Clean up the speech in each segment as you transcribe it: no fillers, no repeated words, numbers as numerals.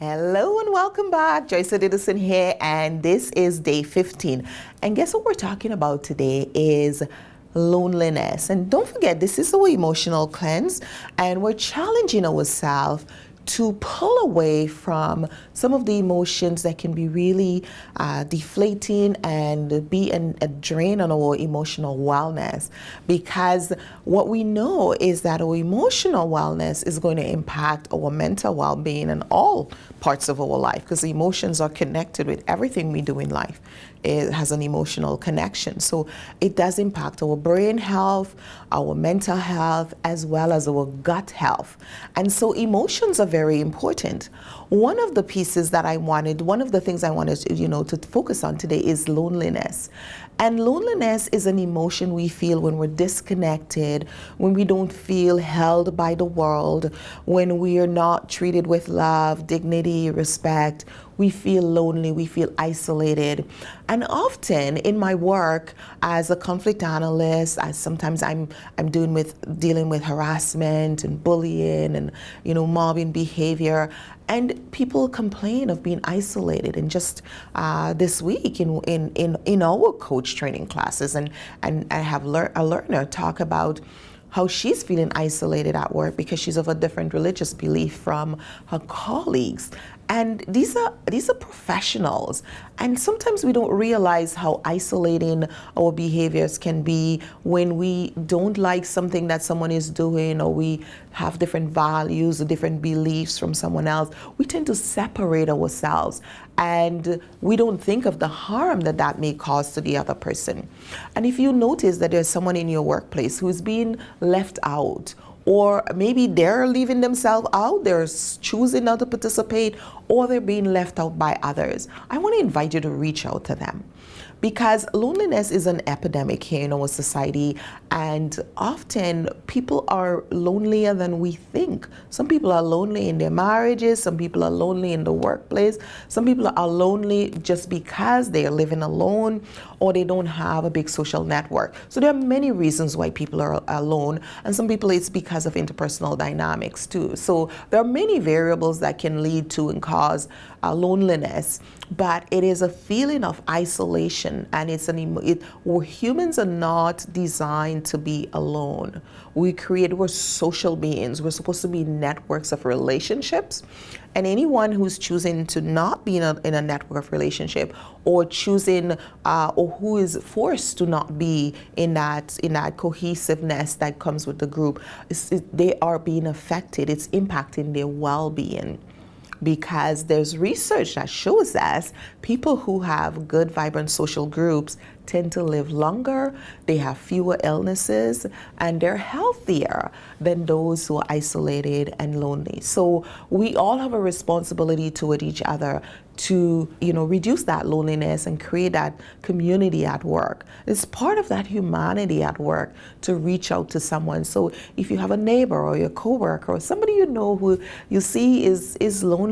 Hello and welcome back. Joyce Odidison here, and this is day 15. And guess what we're talking about today is loneliness. And don't forget, this is our emotional cleanse, and we're challenging ourselves to pull away from some of the emotions that can be really deflating and be a drain on our emotional wellness. Because what we know is that our emotional wellness is going to impact our mental well-being in all parts of our life, because emotions are connected with everything we do in life. It has an emotional connection. So it does impact our brain health, our mental health, as well as our gut health. And so emotions are very important. One of the things I wanted to focus on today is loneliness. And loneliness is an emotion we feel when we're disconnected, when we don't feel held by the world, when we are not treated with love, dignity, respect. We feel lonely, we feel isolated. And often in my work as a conflict analyst, sometimes I'm dealing with harassment and bullying and mobbing behavior. And people complain of being isolated. And just this week in our coach training classes, and I have a learner talk about how she's feeling isolated at work because she's of a different religious belief from her colleagues. And these are professionals. And sometimes we don't realize how isolating our behaviors can be when we don't like something that someone is doing, or we have different values or different beliefs from someone else. We tend to separate ourselves, and we don't think of the harm that may cause to the other person. And if you notice that there's someone in your workplace who's being left out, or maybe they're leaving themselves out, they're choosing not to participate, or they're being left out by others, I want to invite you to reach out to them. Because loneliness is an epidemic here in our society, and often people are lonelier than we think. Some people are lonely in their marriages, some people are lonely in the workplace, some people are lonely just because they are living alone or they don't have a big social network. So there are many reasons why people are alone, and some people it's because of interpersonal dynamics too. So there are many variables that can lead to and cause loneliness, but it is a feeling of isolation, and humans are not designed to be alone. We're social beings. We're supposed to be networks of relationships, and anyone who's choosing to not be in a network of relationship, or or who is forced to not be in that cohesiveness that comes with the group, they are being affected. It's impacting their well-being. Because there's research that shows us people who have good, vibrant social groups tend to live longer, they have fewer illnesses, and they're healthier than those who are isolated and lonely. So we all have a responsibility toward each other to reduce that loneliness and create that community at work. It's part of that humanity at work to reach out to someone. So if you have a neighbor or your coworker or somebody who you see is lonely,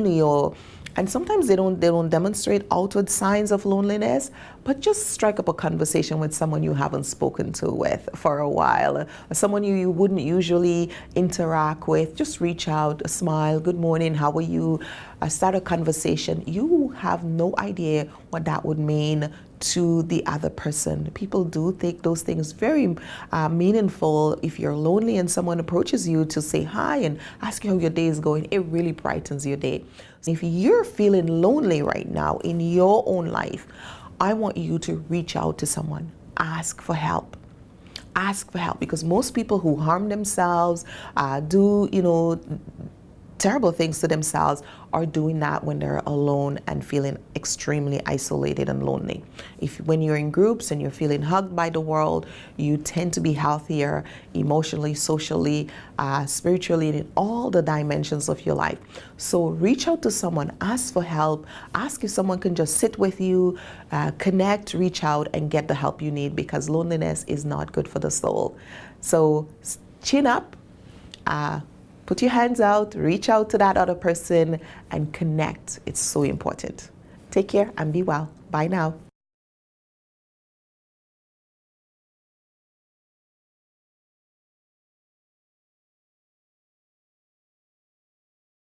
and sometimes they don't demonstrate outward signs of loneliness, but just strike up a conversation with someone you haven't spoken to with for a while, or someone you wouldn't usually interact with. Just reach out, a smile, good morning, how are you? Start a conversation. You have no idea what that would mean to the other person. People do take those things very meaningful. If you're lonely and someone approaches you to say hi and ask you how your day is going, it really brightens your day. If you're feeling lonely right now in your own life, I want you to reach out to someone. Ask for help. Ask for help, because most people who harm themselves, do terrible things to themselves, are doing that when they're alone and feeling extremely isolated and lonely. When you're in groups and you're feeling hugged by the world, you tend to be healthier emotionally, socially, spiritually, in all the dimensions of your life. So reach out to someone, ask for help, ask if someone can just sit with you, connect, reach out, and get the help you need, because loneliness is not good for the soul. So chin up, put your hands out, reach out to that other person, and connect. It's so important. Take care and be well. Bye now.